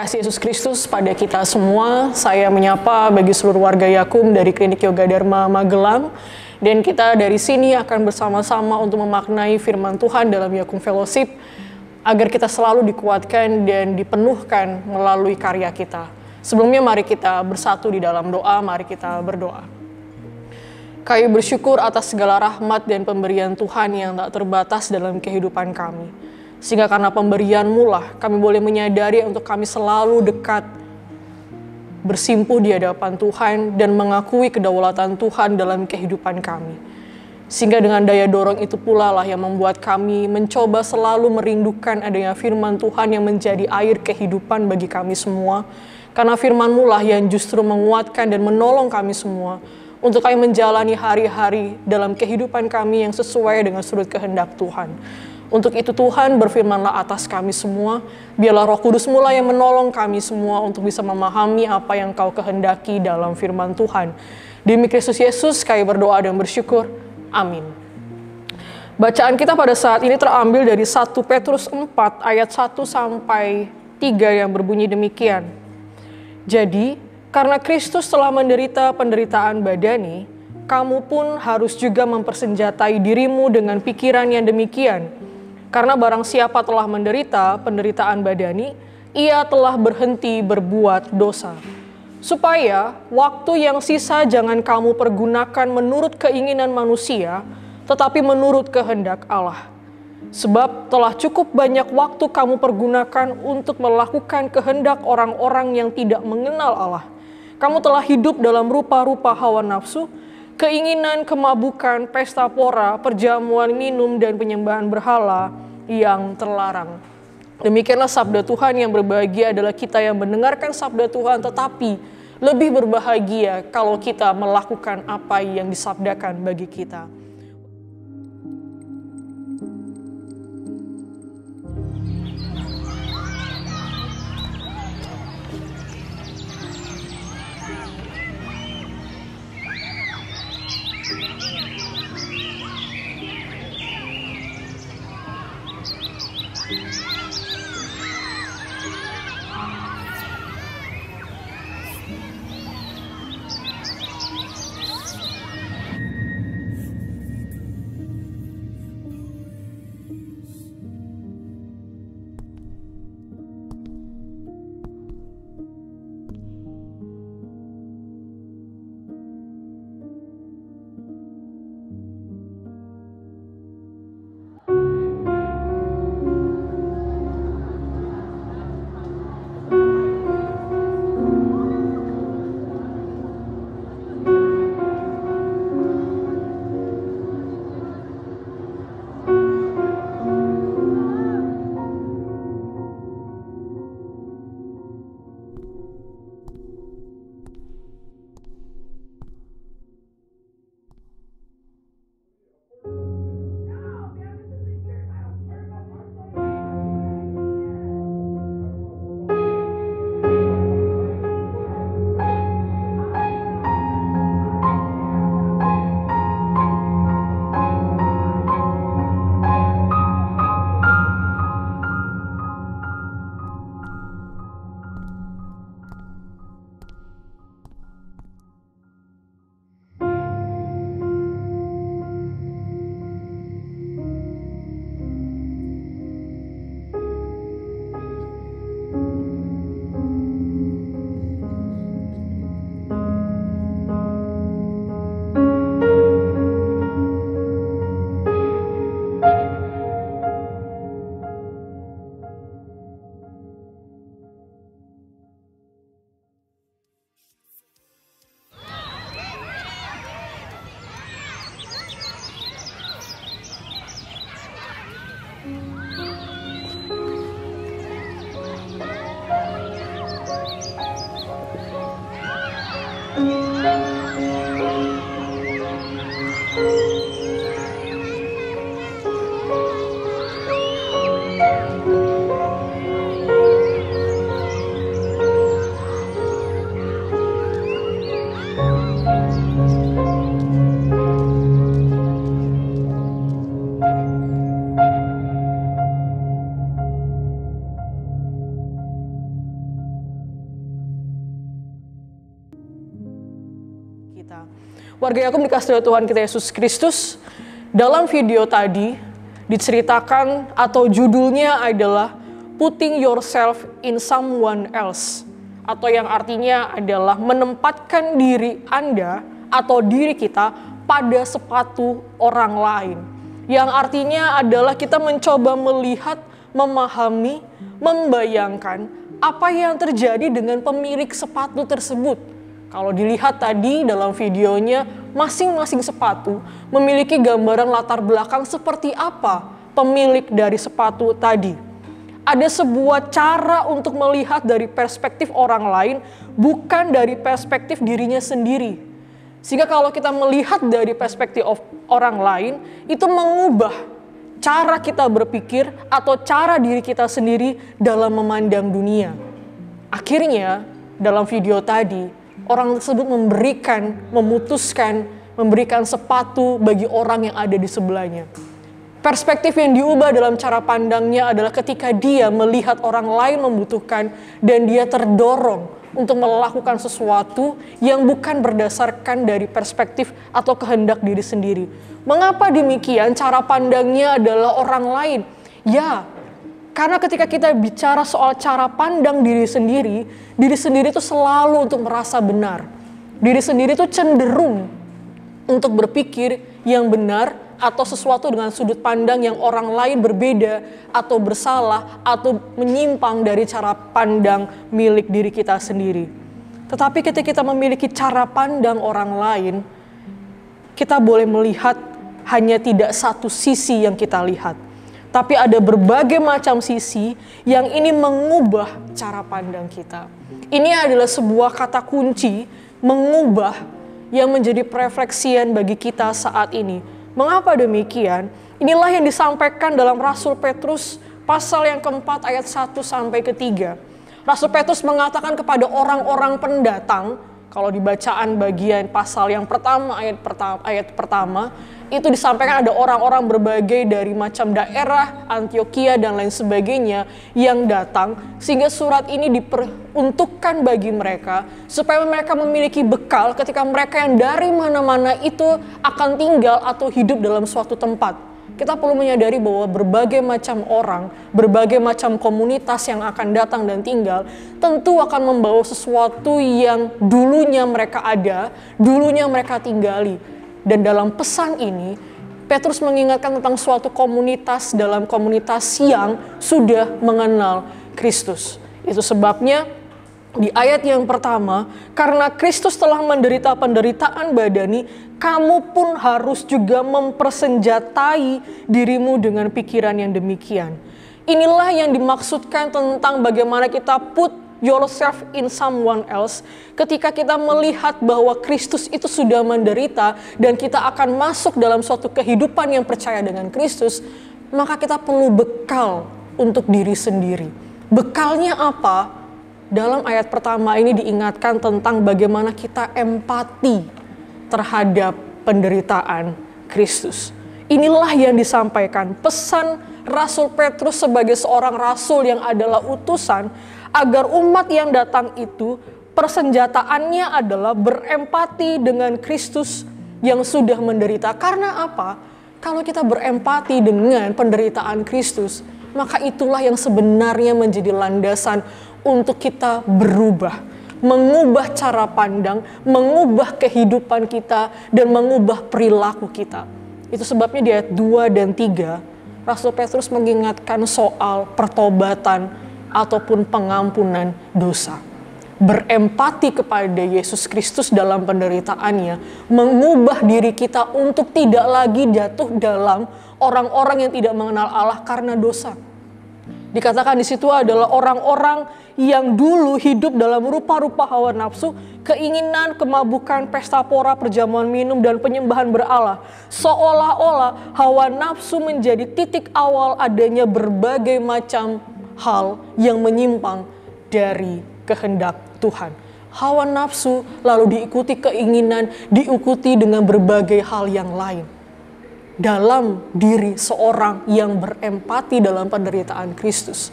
Kasih Yesus Kristus pada kita semua. Saya menyapa bagi seluruh warga Yakum dari Klinik Yoga Dharma Magelang. Dan kita dari sini akan bersama-sama untuk memaknai firman Tuhan dalam Yakum Fellowship, agar kita selalu dikuatkan dan dipenuhkan melalui karya kita. Sebelumnya mari kita bersatu di dalam doa, mari kita berdoa. Kami bersyukur atas segala rahmat dan pemberian Tuhan yang tak terbatas dalam kehidupan kami. Sehingga karena pemberian-Mu lah kami boleh menyadari untuk kami selalu dekat, bersimpuh di hadapan Tuhan dan mengakui kedaulatan Tuhan dalam kehidupan kami. Sehingga dengan daya dorong itu pula lah yang membuat kami mencoba selalu merindukan adanya firman Tuhan yang menjadi air kehidupan bagi kami semua. Karena firman-Mu lah yang justru menguatkan dan menolong kami semua untuk kami menjalani hari-hari dalam kehidupan kami yang sesuai dengan sudut kehendak Tuhan. Untuk itu Tuhan berfirmanlah atas kami semua, biarlah Roh Kudus mula yang menolong kami semua untuk bisa memahami apa yang Kau kehendaki dalam firman Tuhan. Demi Kristus Yesus kami berdoa dan bersyukur. Amin. Bacaan kita pada saat ini terambil dari 1 Petrus 4 ayat 1 sampai 3 yang berbunyi demikian. Jadi, karena Kristus telah menderita penderitaan badani, kamu pun harus juga mempersenjatai dirimu dengan pikiran yang demikian. Karena barang siapa telah menderita penderitaan badani, ia telah berhenti berbuat dosa. Supaya waktu yang sisa jangan kamu pergunakan menurut keinginan manusia, tetapi menurut kehendak Allah. Sebab telah cukup banyak waktu kamu pergunakan untuk melakukan kehendak orang-orang yang tidak mengenal Allah. Kamu telah hidup dalam rupa-rupa hawa nafsu, keinginan, kemabukan, pesta pora, perjamuan minum, dan penyembahan berhala yang terlarang. Demikianlah sabda Tuhan. Yang berbahagia adalah kita yang mendengarkan sabda Tuhan, tetapi lebih berbahagia kalau kita melakukan apa yang disabdakan bagi kita. kita. Warga Yakum dikasihi oleh Tuhan kita Yesus Kristus, dalam video tadi diceritakan atau judulnya adalah Putting Yourself in Someone Else, atau yang artinya adalah menempatkan diri Anda atau diri kita pada sepatu orang lain. Yang artinya adalah kita mencoba melihat, memahami, membayangkan apa yang terjadi dengan pemilik sepatu tersebut. Kalau dilihat tadi dalam videonya, masing-masing sepatu memiliki gambaran latar belakang seperti apa pemilik dari sepatu tadi. Ada sebuah cara untuk melihat dari perspektif orang lain, bukan dari perspektif dirinya sendiri. Sehingga kalau kita melihat dari perspektif orang lain, itu mengubah cara kita berpikir atau cara diri kita sendiri dalam memandang dunia. Akhirnya, dalam video tadi, orang tersebut memberikan sepatu bagi orang yang ada di sebelahnya. Perspektif yang diubah dalam cara pandangnya adalah ketika dia melihat orang lain membutuhkan dan dia terdorong untuk melakukan sesuatu yang bukan berdasarkan dari perspektif atau kehendak diri sendiri. Mengapa demikian? Cara pandangnya adalah orang lain. Ya, karena ketika kita bicara soal cara pandang diri sendiri itu selalu untuk merasa benar. Diri sendiri itu cenderung untuk berpikir yang benar atau sesuatu dengan sudut pandang yang orang lain berbeda atau bersalah atau menyimpang dari cara pandang milik diri kita sendiri. Tetapi ketika kita memiliki cara pandang orang lain, kita boleh melihat hanya tidak satu sisi yang kita lihat. Tapi ada berbagai macam sisi yang ini mengubah cara pandang kita. Ini adalah sebuah kata kunci, mengubah, yang menjadi refleksian bagi kita saat ini. Mengapa demikian? Inilah yang disampaikan dalam Rasul Petrus pasal yang keempat ayat 1 sampai ke 3. Rasul Petrus mengatakan kepada orang-orang pendatang, kalau di bacaan bagian pasal yang pertama, ayat pertama, itu disampaikan ada orang-orang berbagai dari macam daerah, Antioquia dan lain sebagainya yang datang, sehingga surat ini diperuntukkan bagi mereka, supaya mereka memiliki bekal ketika mereka yang dari mana-mana itu akan tinggal atau hidup dalam suatu tempat. Kita perlu menyadari bahwa berbagai macam orang, berbagai macam komunitas yang akan datang dan tinggal, tentu akan membawa sesuatu yang dulunya mereka ada, dulunya mereka tinggali. Dan dalam pesan ini, Petrus mengingatkan tentang suatu komunitas dalam komunitas yang sudah mengenal Kristus. Itu sebabnya di ayat yang pertama, karena Kristus telah menderita penderitaan badani, kamu pun harus juga mempersenjatai dirimu dengan pikiran yang demikian. Inilah yang dimaksudkan tentang bagaimana kita put yourself in someone else. Ketika kita melihat bahwa Kristus itu sudah menderita dan kita akan masuk dalam suatu kehidupan yang percaya dengan Kristus, maka kita perlu bekal untuk diri sendiri. Bekalnya apa? Dalam ayat pertama ini diingatkan tentang bagaimana kita empati terhadap penderitaan Kristus. Inilah yang disampaikan pesan Rasul Petrus sebagai seorang rasul yang adalah utusan, agar umat yang datang itu persenjataannya adalah berempati dengan Kristus yang sudah menderita. Karena apa? Kalau kita berempati dengan penderitaan Kristus, maka itulah yang sebenarnya menjadi landasan untuk kita berubah, mengubah cara pandang, mengubah kehidupan kita, dan mengubah perilaku kita. Itu sebabnya di ayat 2 dan 3, Rasul Petrus mengingatkan soal pertobatan ataupun pengampunan dosa. Berempati kepada Yesus Kristus dalam penderitaannya, mengubah diri kita untuk tidak lagi jatuh dalam orang-orang yang tidak mengenal Allah karena dosa. Dikatakan di situ adalah orang-orang yang dulu hidup dalam rupa-rupa hawa nafsu, keinginan, kemabukan, pesta pora, perjamuan minum, dan penyembahan berala. Seolah-olah hawa nafsu menjadi titik awal adanya berbagai macam hal yang menyimpang dari kehendak Tuhan. Hawa nafsu lalu diikuti keinginan, diikuti dengan berbagai hal yang lain. Dalam diri seorang yang berempati dalam penderitaan Kristus,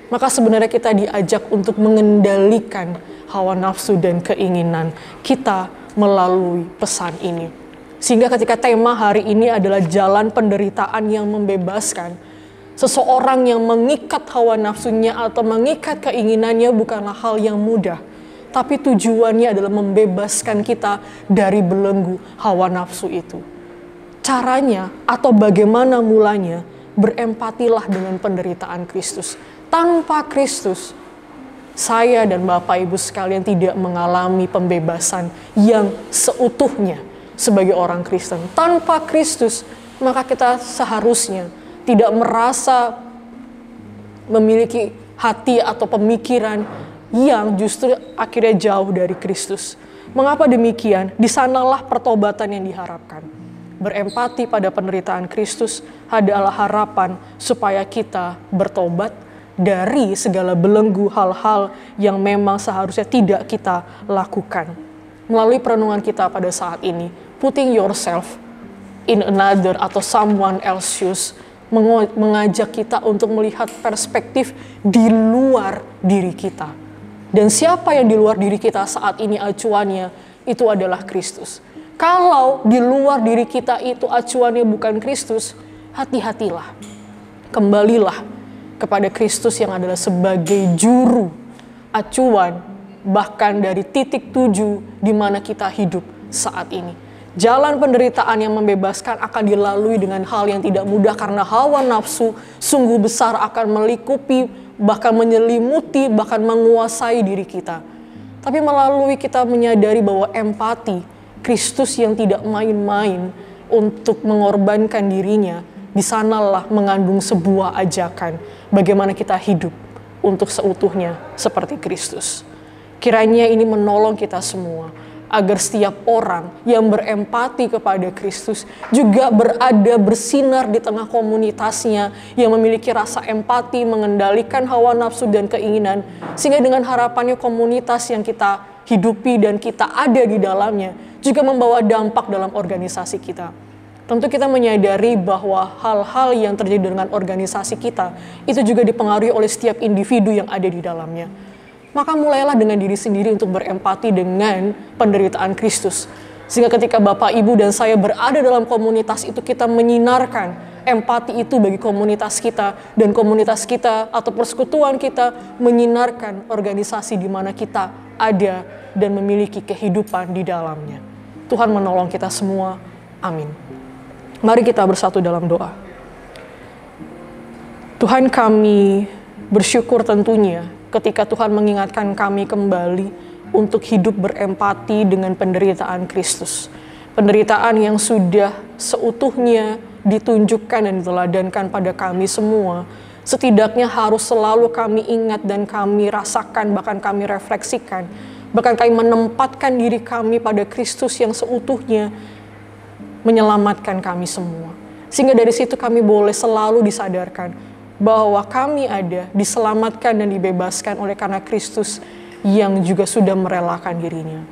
maka sebenarnya kita diajak untuk mengendalikan hawa nafsu dan keinginan kita melalui pesan ini. Sehingga ketika tema hari ini adalah jalan penderitaan yang membebaskan, seseorang yang mengikat hawa nafsunya atau mengikat keinginannya bukanlah hal yang mudah, tapi tujuannya adalah membebaskan kita dari belenggu hawa nafsu itu. Caranya atau bagaimana mulanya, berempatilah dengan penderitaan Kristus. Tanpa Kristus, saya dan Bapak Ibu sekalian tidak mengalami pembebasan yang seutuhnya sebagai orang Kristen. Tanpa Kristus, maka kita seharusnya tidak merasa memiliki hati atau pemikiran yang justru akhirnya jauh dari Kristus. Mengapa demikian? Di sanalah pertobatan yang diharapkan. Berempati pada penderitaan Kristus adalah harapan supaya kita bertobat dari segala belenggu hal-hal yang memang seharusnya tidak kita lakukan. Melalui perenungan kita pada saat ini, putting yourself in another atau someone else's shoes, mengajak kita untuk melihat perspektif di luar diri kita. Dan siapa yang di luar diri kita saat ini acuannya, itu adalah Kristus. Kalau di luar diri kita itu acuannya bukan Kristus, hati-hatilah. Kembalilah kepada Kristus yang adalah sebagai juru, acuan, bahkan dari titik tuju di mana kita hidup saat ini. Jalan penderitaan yang membebaskan akan dilalui dengan hal yang tidak mudah karena hawa nafsu sungguh besar akan melikupi, bahkan menyelimuti, bahkan menguasai diri kita. Tapi melalui kita menyadari bahwa empati, Kristus yang tidak main-main untuk mengorbankan dirinya, di sanalah mengandung sebuah ajakan bagaimana kita hidup untuk seutuhnya seperti Kristus. Kiranya ini menolong kita semua, agar setiap orang yang berempati kepada Kristus juga berada bersinar di tengah komunitasnya yang memiliki rasa empati, mengendalikan hawa nafsu dan keinginan, sehingga dengan harapannya komunitas yang kita hidupi dan kita ada di dalamnya juga membawa dampak dalam organisasi kita. Tentu kita menyadari bahwa hal-hal yang terjadi dengan organisasi kita itu juga dipengaruhi oleh setiap individu yang ada di dalamnya. Maka mulailah dengan diri sendiri untuk berempati dengan penderitaan Kristus. Sehingga ketika Bapak, Ibu, dan saya berada dalam komunitas itu, kita menyinarkan empati itu bagi komunitas kita. Dan komunitas kita atau persekutuan kita menyinarkan organisasi di mana kita ada dan memiliki kehidupan di dalamnya. Tuhan menolong kita semua. Amin. Mari kita bersatu dalam doa. Tuhan, kami bersyukur tentunya ketika Tuhan mengingatkan kami kembali untuk hidup berempati dengan penderitaan Kristus. Penderitaan yang sudah seutuhnya ditunjukkan dan diteladankan pada kami semua. Setidaknya harus selalu kami ingat dan kami rasakan, bahkan kami refleksikan. Bahkan kami menempatkan diri kami pada Kristus yang seutuhnya menyelamatkan kami semua. Sehingga dari situ kami boleh selalu disadarkan bahwa kami ada, diselamatkan dan dibebaskan oleh karena Kristus yang juga sudah merelakan dirinya.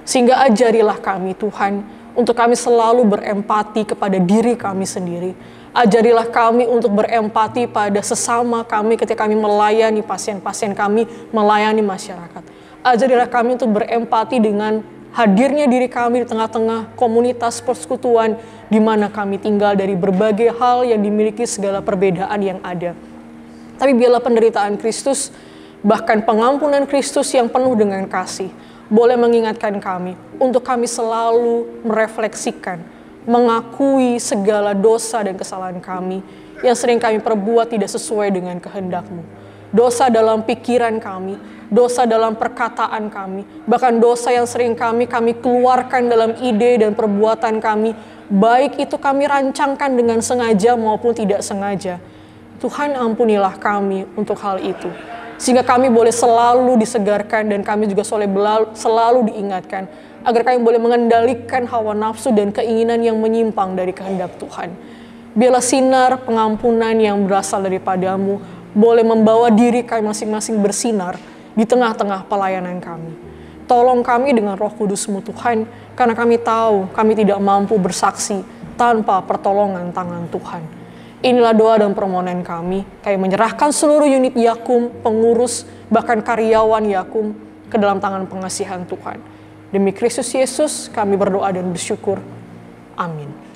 Sehingga ajarilah kami Tuhan, untuk kami selalu berempati kepada diri kami sendiri. Ajarilah kami untuk berempati pada sesama kami ketika kami melayani pasien-pasien kami, melayani masyarakat. Ajarilah kami untuk berempati dengan hadirnya diri kami di tengah-tengah komunitas persekutuan di mana kami tinggal dari berbagai hal yang dimiliki segala perbedaan yang ada. Tapi biarlah penderitaan Kristus, bahkan pengampunan Kristus yang penuh dengan kasih, boleh mengingatkan kami untuk kami selalu merefleksikan, mengakui segala dosa dan kesalahan kami yang sering kami perbuat tidak sesuai dengan kehendak-Mu. Dosa dalam pikiran kami, dosa dalam perkataan kami, bahkan dosa yang sering kami keluarkan dalam ide dan perbuatan kami, baik itu kami rancangkan dengan sengaja maupun tidak sengaja. Tuhan, ampunilah kami untuk hal itu, sehingga kami boleh selalu disegarkan dan kami juga selalu diingatkan, agar kami boleh mengendalikan hawa nafsu dan keinginan yang menyimpang dari kehendak Tuhan. Biarlah sinar pengampunan yang berasal daripada-Mu boleh membawa diri kami masing-masing bersinar di tengah-tengah pelayanan kami. Tolong kami dengan Roh Kudus-Mu Tuhan, karena kami tahu kami tidak mampu bersaksi tanpa pertolongan tangan Tuhan. Inilah doa dan permohonan kami menyerahkan seluruh unit Yakum, pengurus, bahkan karyawan Yakum ke dalam tangan pengasihan Tuhan. Demi Kristus Yesus kami berdoa dan bersyukur. Amin.